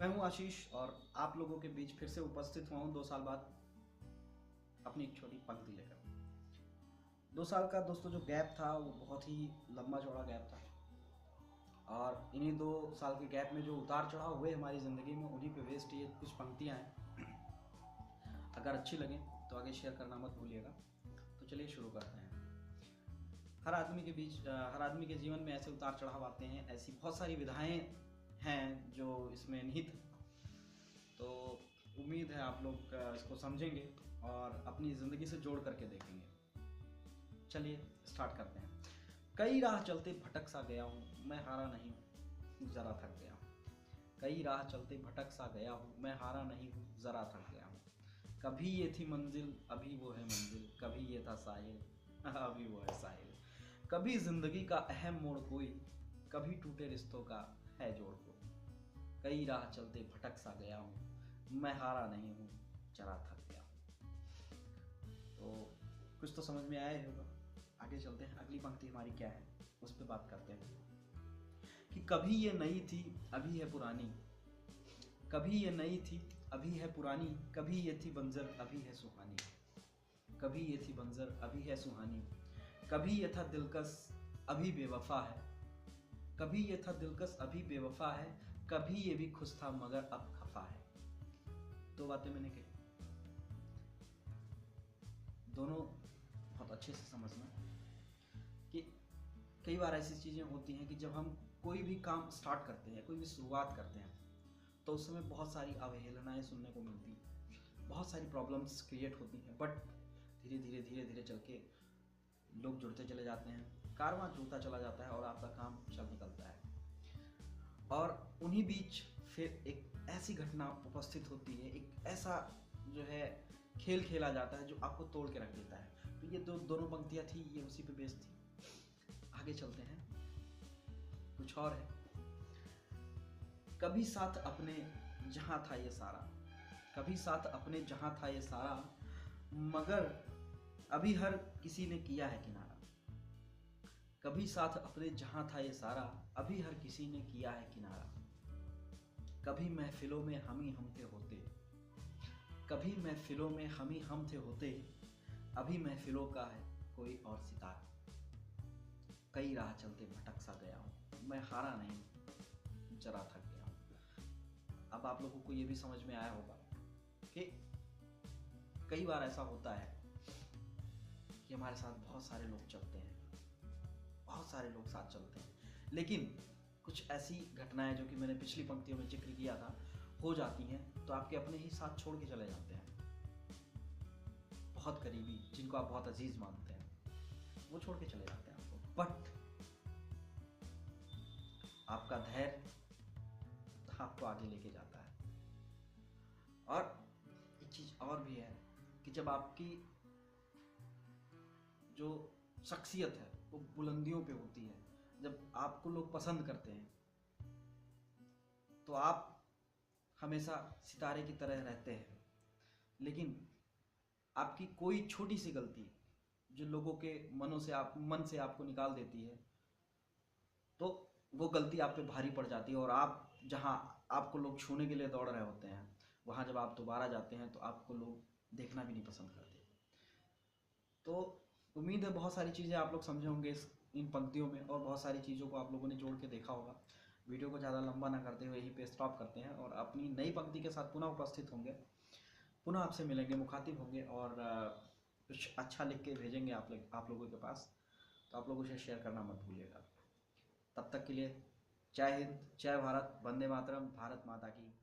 मैं हूं आशीष और आप लोगों के बीच फिर से उपस्थित हुआ हूं 2 साल बाद अपनी एक छोटी पंक्ति लेकर। 2 साल का दोस्तों जो गैप था वो बहुत ही लंबा चौड़ा गैप था और इन्हीं 2 साल के गैप में जो उतार चढ़ाव हुए हमारी ज़िंदगी में उन्हीं पे बेस्ड ये कुछ पंक्तियां हैं। अगर अच्छी लगें तो आगे शेयर करना मत भूलिएगा। तो चलिए शुरू करते हैं। हर आदमी के जीवन में ऐसे उतार चढ़ाव आते हैं, ऐसी बहुत सारी विधाएं हैं जो इसमें निहित। तो उम्मीद है आप लोग इसको समझेंगे और अपनी ज़िंदगी से जोड़ करके देखेंगे। चलिए स्टार्ट करते हैं। कई राह चलते भटक सा गया हूँ, मैं हारा नहीं हूँ, ज़रा थक गया हूँ। कई राह चलते भटक सा गया हूँ, मैं हारा नहीं हूँ, ज़रा थक गया हूँ। कभी ये थी मंजिल, अभी वो है मंजिल। कभी ये था साहिल, अभी वो है साहिल। कभी जिंदगी का अहम मोड़ कोई, कभी टूटे रिश्तों का है जोड़ कोई। कई राह चलते भटक सा गया हूँ, मैं हारा नहीं हूँ, जरा थक गया हूँ। तो कुछ तो समझ में आया ही होगा। आगे चलते हैं, अगली पंक्ति हमारी क्या है उस पर बात करते हैं कि कभी ये नई थी, अभी है पुरानी। कभी ये नई थी, अभी है पुरानी। कभी ये थी बंजर, अभी है सुहानी। कभी ये थी बंजर, अभी है सुहानी। कभी ये था दिलकश, अभी बेवफा है। कभी ये था दिलकश, अभी बेवफा है। कभी ये भी खुश था मगर अब खफा है। 2 बातें मैंने कही, दोनों बहुत अच्छे से समझना कि कई बार ऐसी चीज़ें होती हैं कि जब हम कोई भी काम स्टार्ट करते हैं, कोई भी शुरुआत करते हैं, तो उस समय बहुत सारी अवहेलनाएं सुनने को मिलती हैं, बहुत सारी प्रॉब्लम्स क्रिएट होती हैं। बट धीरे धीरे चल के लोग जुड़ते चले जाते हैं, कारवां जुड़ता चला जाता है और आपका काम चल निकलता है। और उन्हीं बीच फिर एक ऐसी घटना उपस्थित होती है, एक ऐसा जो है खेल खेला जाता है जो आपको तोड़ के रख देता है। तो ये दोनों पंक्तियाँ थी, ये उसी पे बेस्ड थी। आगे चलते हैं, कुछ और है। कभी साथ अपने जहाँ था ये सारा। कभी साथ अपने जहाँ था ये सारा, मगर अभी हर किसी ने किया है किनारा। कभी साथ अपने जहाँ था ये सारा, अभी हर किसी ने किया है किनारा। कभी महफिलों में हम ही हम थे होते। कभी महफिलों में हम थे होते। अभी महफिलों का है कोई और सितारा। कई राह चलते भटक सा गया हूँ, मैं हारा नहीं, जरा थक गया हूँ। अब आप लोगों को ये भी समझ में आया होगा कि कई बार ऐसा होता है कि हमारे साथ बहुत सारे लोग चलते हैं, बहुत सारे लोग साथ चलते हैं, लेकिन कुछ ऐसी घटनाएं जो कि मैंने पिछली पंक्तियों में जिक्र किया था हो जाती हैं, तो आपके अपने ही साथ छोड़ के चले जाते हैं। बहुत करीबी, जिनको आप बहुत अजीज मानते हैं, वो छोड़ के चले जाते हैं आपको। बट आपका धैर्य आपको आगे लेके जाता है। और एक चीज और भी है कि जब आपकी जो शख्सियत है वो बुलंदियों पे होती है, जब आपको लोग पसंद करते हैं, तो आप हमेशा सितारे की तरह रहते हैं। लेकिन आपकी कोई छोटी सी गलती जो लोगों के मन से आपको निकाल देती है, तो वो गलती आप पे भारी पड़ जाती है और आप जहां आपको लोग छूने के लिए दौड़ रहे होते हैं, वहां जब आप दोबारा जाते हैं तो आपको लोग देखना भी नहीं पसंद करते। तो उम्मीद है बहुत सारी चीज़ें आप लोग समझे होंगे इन पंक्तियों में, और बहुत सारी चीज़ों को आप लोगों ने जोड़ के देखा होगा। वीडियो को ज़्यादा लंबा ना करते हुए यहीं पे स्टॉप करते हैं और अपनी नई पंक्ति के साथ पुनः उपस्थित होंगे, पुनः आपसे मिलेंगे, मुखातिब होंगे और कुछ अच्छा लिख के भेजेंगे आप लोगों के पास। तो आप लोग उसे शेयर करना मत भूलिएगा। तब तक के लिए जय हिंद, जय भारत, वंदे मातरम, भारत माता की